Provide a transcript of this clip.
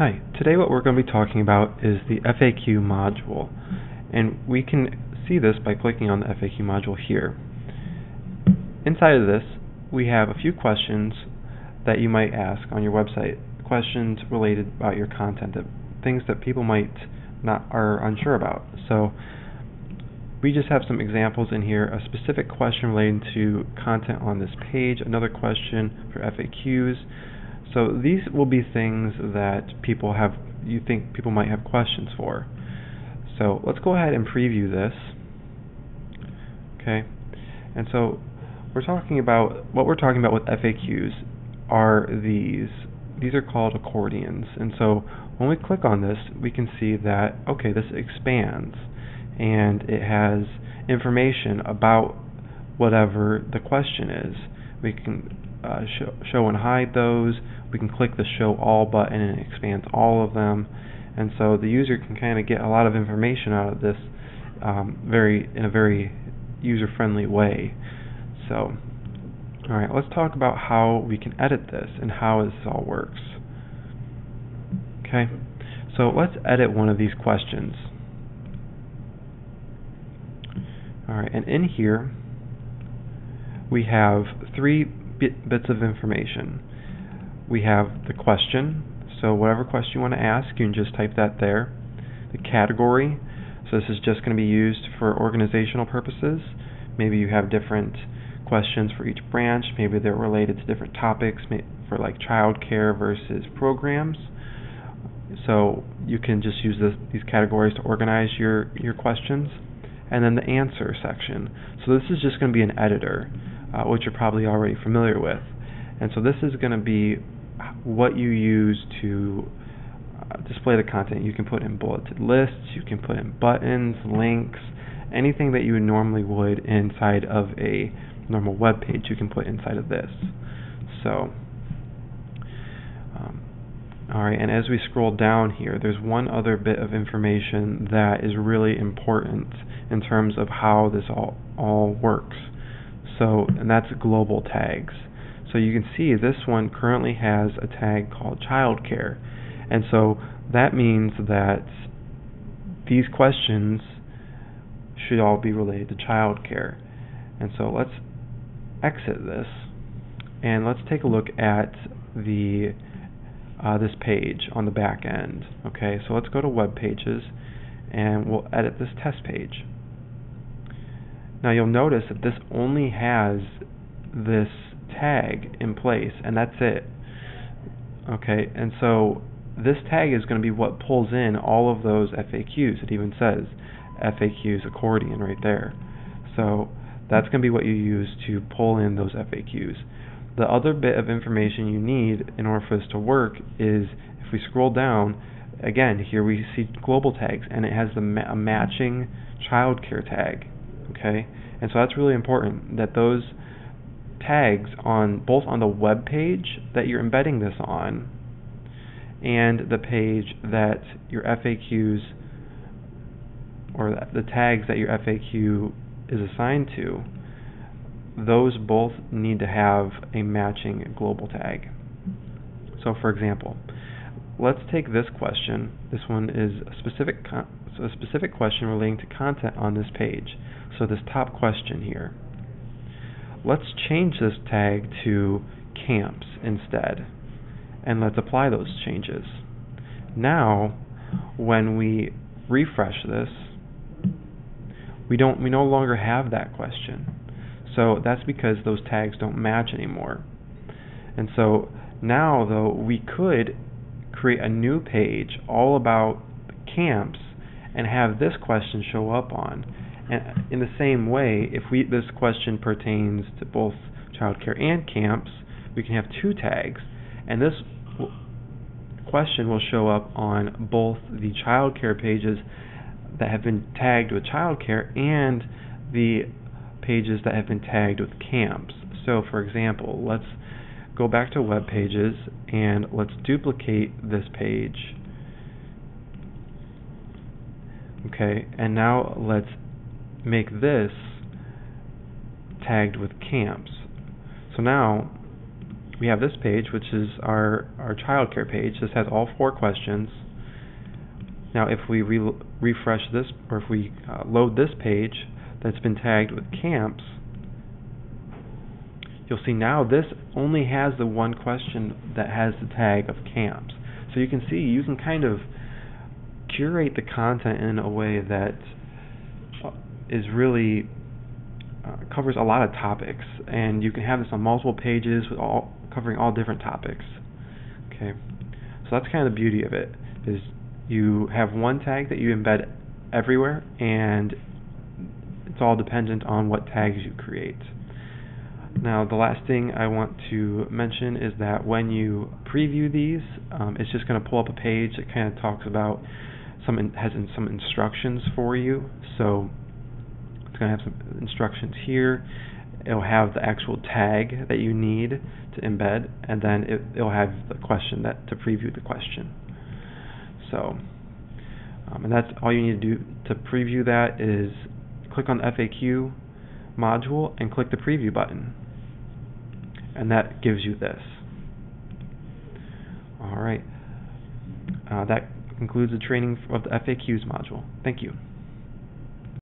Hi, today what we're going to be talking about is the FAQ module, and we can see this by clicking on the FAQ module here. Inside of this we have a few questions that you might ask on your website, questions related about your content, things that people might not are unsure about. So we just have some examples in here, a specific question relating to content on this page, another question for FAQs. So these will be things that you think people might have questions for. So let's go ahead and preview this. Okay, and so what we're talking about with FAQs are these are called accordions. And so when we click on this, we can see that, okay, this expands and it has information about whatever the question is. We can show and hide those. We can click the show all button and it expands all of them, and so the user can kind of get a lot of information out of this in a very user-friendly way. So alright, let's talk about how we can edit this and how this all works. Okay, so let's edit one of these questions. Alright, and in here we have three bits of information. We have the question, so whatever question you want to ask, you can just type that there. The category, so this is just going to be used for organizational purposes. Maybe you have different questions for each branch, maybe they're related to different topics, for like child care versus programs. So you can just use these categories to organize your questions. And then the answer section. So this is just going to be an editor, which you're probably already familiar with. And so this is going to be what you use to display the content. You can put in bulleted lists, you can put in buttons, links, anything that you normally would inside of a normal web page, you can put inside of this. So, alright, and as we scroll down here, there's one other bit of information that is really important in terms of how this all works. So, and that's global tags. So you can see this one currently has a tag called childcare, and so that means that these questions should all be related to childcare. And so let's exit this and let's take a look at this page on the back end. Okay, so let's go to web pages and we'll edit this test page. Now you'll notice that this only has this tag in place, and that's it. Okay, and so this tag is going to be what pulls in all of those FAQs. It even says FAQs accordion right there. So that's going to be what you use to pull in those FAQs. The other bit of information you need in order for this to work is, if we scroll down, again, here we see global tags, and it has a matching childcare tag. Okay, and so that's really important that those tags both on the web page that you're embedding this on and the page that your FAQs, or the tags that your FAQ is assigned to, those both need to have a matching global tag. So for example, let's take this question. This one is a specific question relating to content on this page. So this top question here. Let's change this tag to camps instead, and let's apply those changes. Now, when we refresh this, we no longer have that question. So that's because those tags don't match anymore. And so now, though, we could create a new page all about camps and have this question show up on. And in the same way, if this question pertains to both childcare and camps, we can have two tags, and this question will show up on both the childcare pages that have been tagged with childcare and the pages that have been tagged with camps. So for example, let's go back to web pages and let's duplicate this page. Okay, and now let's make this tagged with camps. So now we have this page, which is our childcare page. This has all 4 questions. Now if we refresh this, or if we load this page that's been tagged with camps, you'll see now this only has the one question that has the tag of camps. So you can see you can kind of curate the content in a way that is really covers a lot of topics, and you can have this on multiple pages with covering all different topics. Okay, so that's kind of the beauty of it, is you have one tag that you embed everywhere, and it's all dependent on what tags you create. Now the last thing I want to mention is that when you preview these, it's just going to pull up a page that kind of talks about has some instructions for you. So it's going to have some instructions here. It'll have the actual tag that you need to embed, and then it'll have the question to preview the question. So, and that's all you need to do to preview that is click on the FAQ module and click the preview button, and that gives you this. Alright, that concludes the training of the FAQs module. Thank you.